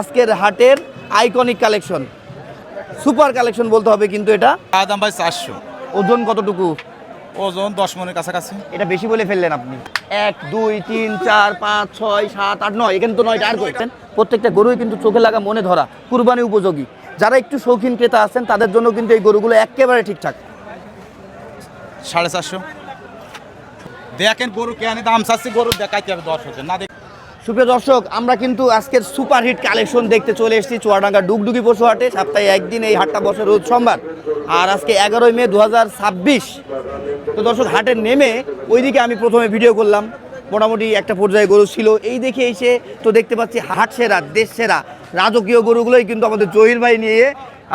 আজকের হাটের iconic collection, super collection বলতে হবে কিন্তু এটা। দাম ভাই 400। ওজন কতটুকু? ওজন 10 মনের কাছাকাছি। এটা বেশি বলে ফেললেন আপনি। 1 2 3 4 5 6 7 8 9, এখানে তো 9টা আর করতেন। প্রত্যেকটা গরুই কিন্তু চোখে লাগা মনে ধরা, কুরবানি উপযোগী। যারা একটু শৌখিন ক্রেতা আছেন তাদের জন্য কিন্তু এই গরুগুলো একেবারে ঠিকঠাক। 450। দেখেন গরু কেন দাম চাচ্ছি, গরু দেখাইতে হবে দর্শকের না। সুপ্রিয় দর্শক, আমরা কিন্তু আজকের সুপারহিট কালেকশন দেখতে চলে এসেছি চুয়াডাঙ্গা ডুগডুগি পশু হাটে। সপ্তাহে একদিন এই হাটটা বসে রোজ সোমবার, আর আজকে 11 মে 2026। তো দর্শক, হাটে নেমে ওইদিকে আমি প্রথমে ভিডিও করলাম, মোটামুটি একটা পর্যায়ে গরু ছিল। এই দেখে এসে তো দেখতে পাচ্ছি হাট সেরা, দেশ সেরা রাজকীয় গরুগুলোই কিন্তু আমাদের জহির ভাই নিয়ে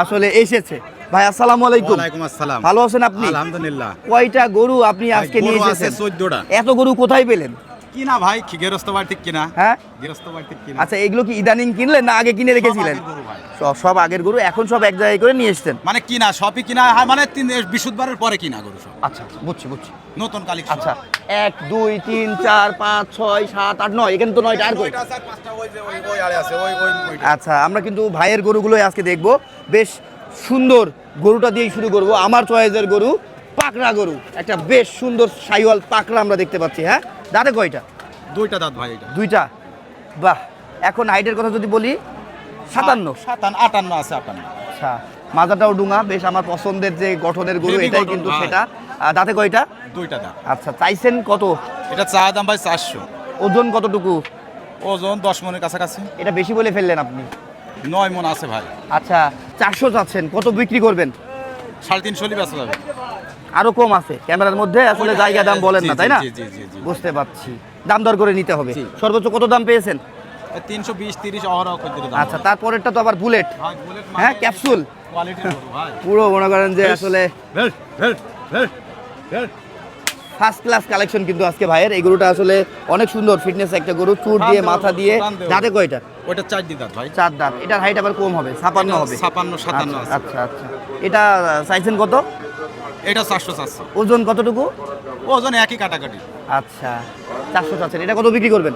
আসলে এসেছে। ভাই আসসালামু আলাইকুম। ওয়ালাইকুম আসসালাম। ভালো আছেন আপনি? আলহামদুলিল্লাহ। কয়টা গরু আপনি আজকে নিয়ে এসেছেন? 14টা। এত গরু কোথায় পেলেন? কিনা ভাই, গৃহস্থ বাড়ি থেকে কিনা। হ্যাঁ, গৃহস্থ বাড়ি থেকে কিনা। আচ্ছা, এগুলো কি ইদানিং কিনলেন না আগে কিনে রেখেছিলেন? সব আগের গরু, এখন সব এক জায়গায় করে নিয়ে এসেছেন। মানে কিনা, সবই কিনা, মানে বৃহস্পতিবারের পরে কিনা গরু সব। আচ্ছা, বুঝছি। নতুন কালেকশন। আচ্ছা, 1 2 3 4 5 6 7 8 9, এখানে তো 9টা আর কই। আচ্ছা, আমরা কিন্তু ভাইয়ের গরুগুলোই আজকে দেখবো। বেশ সুন্দর গরুটা দিয়েই শুরু করব। আমার চয়েসের গরু, পাকড়া গরু, একটা বেশ সুন্দর সাইওয়াল পাকড়া আমরা দেখতে পাচ্ছি। হ্যাঁ, দাঁতে কয়টা? দুইটা দাঁত ভাই। এটা দুইটা। বাহ। এখন হাইটের কথা যদি বলি, 57 58 আছে। 58। আচ্ছা, মাজাটাও ডুঙা, বেশ আমার পছন্দের যে গঠনের গরু, Heavy এটাই গঠন, কিন্তু হ্যাঁ। সেটা। দাঁতে কয়টা? দুইটা দাঁত। আচ্ছা, চাইছেন কত? এটা চা দাম ভাই 400। ওজন কতটুকু? ওজন 10 মনের কাছাকাছি। এটা বেশি বলে ফেললেন আপনি। 9 মন আছে ভাই। আচ্ছা, 400 চাচ্ছেন, কত বিক্রি করবেন? 350 বেচা যাবে। আরো কম আছে ক্যামেরার মধ্যে, আসলে জায়গা দাম বলেন না, তাই না? জি। বুঝতে পারছি, দাম দর করে নিতে হবে। জি। সর্বোচ্চ কত দাম পেয়েছেন? 320 30 অহরহ করে দাম। আচ্ছা, তারপরেরটা তো আবার বুলেট। ভাই বুলেট, হ্যাঁ, ক্যাপসুল কোয়ালিটির গরু ভাই। পুরো মনে করেন যে আসলে ভেল। ফার্স্ট ক্লাস কালেকশন কিন্তু আজকে ভাইয়ের। এই গরুটা আসলে অনেক সুন্দর, ফিটনেস একটা গরু, চুট দিয়ে মাথা দিয়ে। দাঁতে কয়টা? ওটা 4 দাঁত ভাই। 4 দাঁত। এটার হাইট আবার কম হবে, 56 হবে। 56 57 আছে। আচ্ছা। এটা চাইছেন কত? এটা 400 400। ওজন কতটুকু? ওজন একই কাটাকাটি। আচ্ছা, 400 চাচ্ছেন। এটা কত বিক্রি করবেন?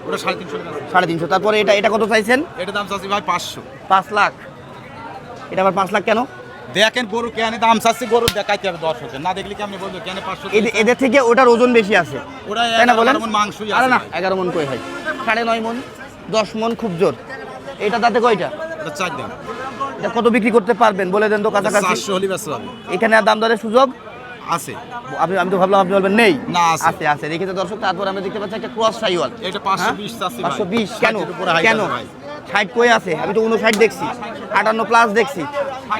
ওটা 350 আছে। 350। তারপরে এটা কত চাইছেন? এটা দাম চাচ্ছি ভাই 500। 5 লাখ। এটা আবার 5 লাখ কেন? দেখেন গরু কেন দাম চাচ্ছি, গরু দেখাইতে হবে দর্শকের না। দেখলে কি আপনি বলবেন কেন 500? এদের থেকে ওটার ওজন বেশি আছে, ওটা তাই না বলেন? 11 মণ মাংসই আরে আছে। না, 11 মণ কই হয়, 9.5 মণ, 10 মণ খুব জোর। এটা দাঁতে কয়টা? এটা 4 দাঁত। এটা কত বিক্রি করতে পারবেন বলে দেন তো, কাছাকাছি। 400 হলি বেচা যাবে। এখানে আর দাম দরের সুযোগ আছে। আমি তো ভাবলাম আপনি বলবেন নেই। না, আছে। আছে দেখেছে দর্শক। তারপর আমরা দেখতে পাচ্ছি একটা ক্রস সাইওয়াল। এটা 520 চাচ্ছি ভাই। 520 কেন? 60 এর উপরে হাইট কেন? আছে ভাই। 60 কই আছে? আমি তো 59 দেখছি, 58 প্লাস দেখছি।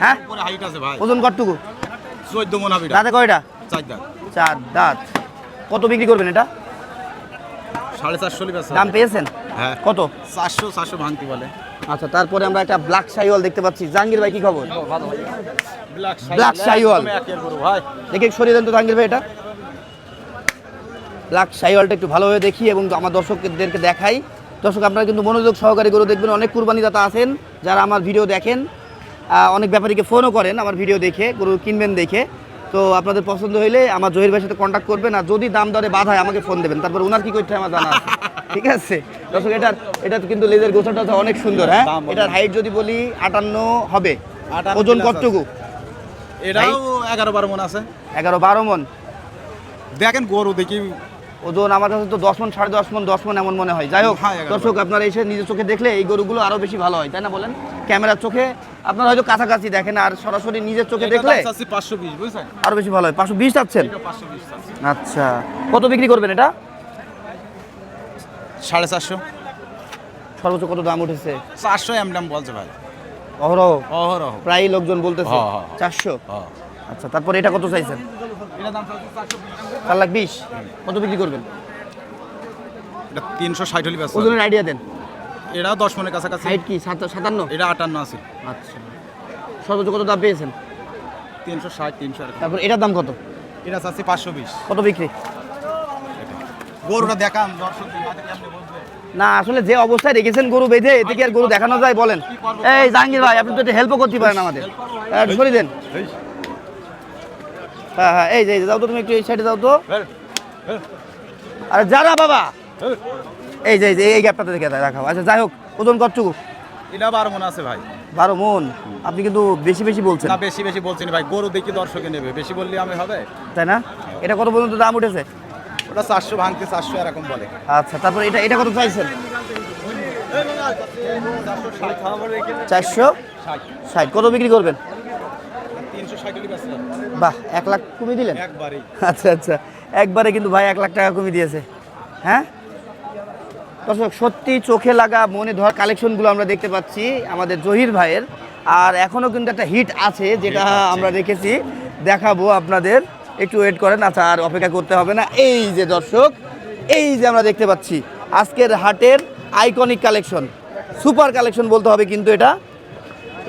হ্যাঁ, উপরে হাইট আছে ভাই। ওজন কতটুকু? 14 মণ হবে এটা। দাঁতে কয়টা? 4 দাঁত। 4 দাঁত। কত বিক্রি করবেন এটা? 450 হলি বেচা দাম যাবে। পেয়েছেন? হ্যাঁ। কত? 400 ভাঙতি বলে। আচ্ছা, তারপরে আমরা একটা ব্ল্যাক সাইওয়াল দেখতে পাচ্ছি। জাহাঙ্গীর ভাই, কি খবর? ব্ল্যাক শাহিওয়াল। একের গরু ভাই। দেখে সরিয়ে দেন তো জাহাঙ্গীর ভাই। এটা ব্ল্যাক সাইওয়ালটা একটু ভালোভাবে দেখি এবং আমার দর্শকদেরকে দেখাই। দর্শক, আপনারা কিন্তু মনোযোগ সহকারে গরু দেখবেন। অনেক কুরবানিদাতা আছেন যারা আমার ভিডিও দেখেন, অনেক ব্যাপারীকে ফোনও করেন আমার ভিডিও দেখে, গরু কিনবেন দেখে। তো আপনাদের পছন্দ হইলে আমার জহির ভাইয়ের সাথে কন্ট্যাক্ট করবেন, আর যদি দাম দরে বাধা হয় আমাকে ফোন দেবেন। তারপর ওনার কি করতে হয় আমার জানা আছে। ঠিক আছে দর্শক, এটা কিন্তু লেজের গোছাটা অনেক সুন্দর। হ্যাঁ, এটার হাইট যদি বলি 58 হবে। ওজন কতটুকু? এটাও 11-12 মণ আছে। 11-12 মণ। দেখেন গরু দেখি ওজন আমার কাছে তো 10 মণ, 10.5 মণ, 10 মণ এমন মনে হয়। যাই হোক হ্যাঁ, 11 দর্শক, আপনারা এসে নিজের চোখে দেখলে এই গরুগুলো আরো বেশি ভালো হয়, তাই না বলেন? ক্যামেরার চোখে আপনারা হয়তো কাছাকাছি দেখেন, আর সরাসরি নিজের চোখে দেখলে 520 বুঝছেন। আরো বেশি ভালো হয়। 520 চাচ্ছেন? এটা 520 আছে। আচ্ছা, কত বিক্রি করবেন এটা? 450। সর্বোচ্চ কত দাম উঠেছে? 400 এমডাম বলছে ভাই। অহরহ প্রায় লোকজন বলতেছে। হ্যাঁ, হ্যাঁ। 400। হ্যাঁ। আচ্ছা, তারপরে এটা কত চাইছেন? এটা দাম চাচ্ছি 420। 4,20,000। কত বিক্রি করবেন? এটা 360 হলি বেচা যাবে। ওজনের আইডিয়া দেন। এটাও 10 মণের কাছাকাছি। হাইট কি 57? এটা 58 আছে। আচ্ছা, সর্বোচ্চ কত দাম পেয়েছেন? 360 300 আর কি। তারপর এটার দাম কত? এটা চাচ্ছি 520। কত বিক্রি? গরুটা দেখান দর্শকদের মাঝে কেমনে বলবে। না, আসলে যে অবস্থায় রেখেছেন গরু বেঁধে, এতে কি আর গরু দেখানো যায় বলেন? এই জাহাঙ্গীর ভাই, আপনি তো একটু হেল্পও করতে পারেন আমাদের। সরিয়ে দেন। হ্যাঁ, এই যে যাও তো, তুমি একটু এই সাইডে যাও তো। আরে যারা বাবা, এই যে এই গ্যাপটাতে দেখে দেখাও। আচ্ছা, যাই হোক, ওজন কতটুকু? এটা 12 মন আছে ভাই। 12 মন? আপনি কিন্তু বেশি বেশি বলছেন। না বেশি বেশি বলছি না ভাই, গরু দেখি দর্শকে নেবে, বেশি বললে আমি হবে। তাই না? এটা কত পর্যন্ত দাম উঠেছে? ওটা 400 ভাঙতে 400 এরকম বলে। আচ্ছা, তারপর এটা এটা কত চাইছেন? 460। কত বিক্রি করবেন? 360 আছে। বাহ, 1 লাখ কমিয়ে দিলেন একবারই। আচ্ছা আচ্ছা, একবারে কিন্তু ভাই 1 লাখ টাকা কমিয়ে দিয়েছে। হ্যাঁ দর্শক, সত্যি চোখে লাগা মনে ধর কালেকশনগুলো আমরা দেখতে পাচ্ছি আমাদের জহির ভাইয়ের। আর এখনো কিন্তু একটা হিট আছে যেটা আমরা দেখেছি, দেখাবো আপনাদের, একটু ওয়েট করেন। আচ্ছা, আর অপেক্ষা করতে হবে না। এই যে দর্শক, এই যে আমরা দেখতে পাচ্ছি আজকের হাটের আইকনিক কালেকশন, সুপার কালেকশন বলতে হবে কিন্তু এটা।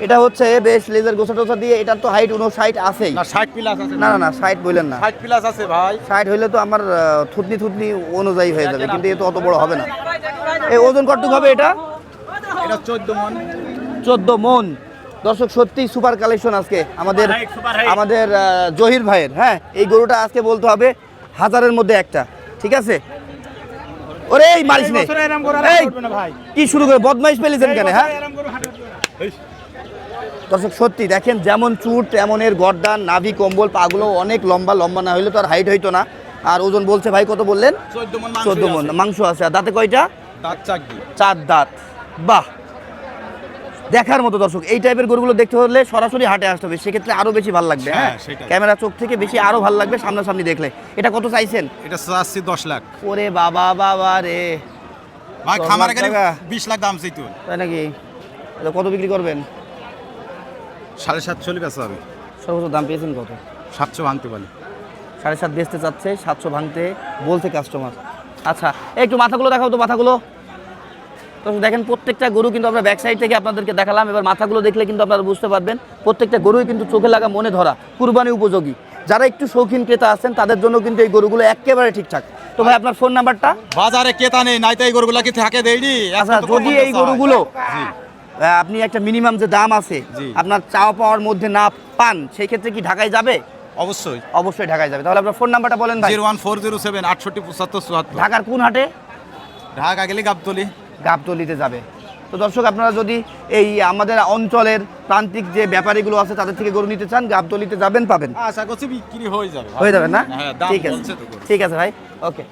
এটা হচ্ছে বেশ লেজার গোছা টোসা দিয়ে, এটার তো হাইট 59 আছেই। না 60 প্লাস আছে। না না না, 60 বললেন না, 60 প্লাস আছে ভাই। 60 হইলে তো আমার থুতনি থুতনি অনুযায়ী হয়ে যাবে, কিন্তু এ তো অত বড় হবে না। এই ওজন কতটুকু হবে এটা? এটা 14 মন। 14 মন। দর্শক, সত্যি সুপার কালেকশন আজকে আমাদের আমাদের জহির ভাইয়ের। হ্যাঁ, এই গরুটা আজকে বলতে হবে হাজারের মধ্যে একটা। ঠিক আছে? ওরে এই মারিস নে, এই কি শুরু করে বদমাইশ পেলেছেন কেন? হ্যাঁ দর্শক, সত্যি দেখেন যেমন চুট তেমন এর গর্দান, নাভি, কম্বল, পাগুলো অনেক লম্বা। লম্বা না হইলে তো আর হাইট হইতো না। আর ওজন বলছে ভাই কত বললেন? 14 মন মাংস। 14 মন মাংস আছে। আর দাঁতে কয়টা? দাঁত চাকরি। 4 দাঁত। বাহ, দেখার মতো। দর্শক, এই টাইপের গরুগুলো দেখতে হলে সরাসরি হাটে আসতে হবে, সেক্ষেত্রে আরো বেশি ভালো লাগবে। হ্যাঁ, সেটাই। ক্যামেরা চোখ থেকে বেশি আরো ভালো লাগবে সামনাসামনি দেখলে। এটা কত চাইছেন? এটা চাচ্ছি 10 লাখ। ওরে বাবা বাবা রে, ভাই 10 খামারে লাখ গেলে টাকা? 20 লাখ দাম চাইতো। তাই নাকি? এটা কত বিক্রি করবেন? 750 বেচা হবে। সর্বোচ্চ দাম পেয়েছেন কত? 700 ভাঙতে বলে। 7.5 বেচতে চাচ্ছে, 700 ভাঙতে বলছে কাস্টমার। আচ্ছা, একটু মাথাগুলো দেখাও তো, মাথাগুলো। তো দেখেন প্রত্যেকটা গরু কিন্তু আমরা ব্যাক সাইড থেকে আপনাদেরকে দেখালাম। এবার মাথাগুলো দেখলে কিন্তু আপনারা বুঝতে পারবেন প্রত্যেকটা গরুই কিন্তু চোখে লাগা মনে ধরা, কুরবানি উপযোগী। যারা একটু শৌখিন ক্রেতা আছেন তাদের জন্য কিন্তু এই গরুগুলো একেবারে ঠিকঠাক। তো ভাই, আপনার ফোন নাম্বারটা? বাজারে ক্রেতা নেই, নাই তো এই গরুগুলা কি থাকে দেইনি। আচ্ছা, যদি এই গরুগুলো আপনি একটা মিনিমাম যে দাম আছে জি। আপনার চাওয়া পাওয়ার মধ্যে না পান, সেই ক্ষেত্রে কি ঢাকায় যাবে? অবশ্যই। অবশ্যই ঢাকায় যাবে। তাহলে আপনার ফোন নাম্বারটা বলেন ভাই। 01407 68 75 74। ঢাকার কোন হাটে? ঢাকা গেলে গাবতলি। গাবতলিতে যাবে। তো দর্শক, আপনারা যদি এই আমাদের অঞ্চলের প্রান্তিক যে ব্যাপারীগুলো আছে তাদের থেকে গরু নিতে চান, গাবতলিতে যাবেন, পাবেন। আশা করছি বিক্রি হয়ে যাবে। হয়ে যাবে না? হ্যাঁ, দাম ঠিক আছে, বলছে তো গরু। ঠিক আছে ভাই, ওকে।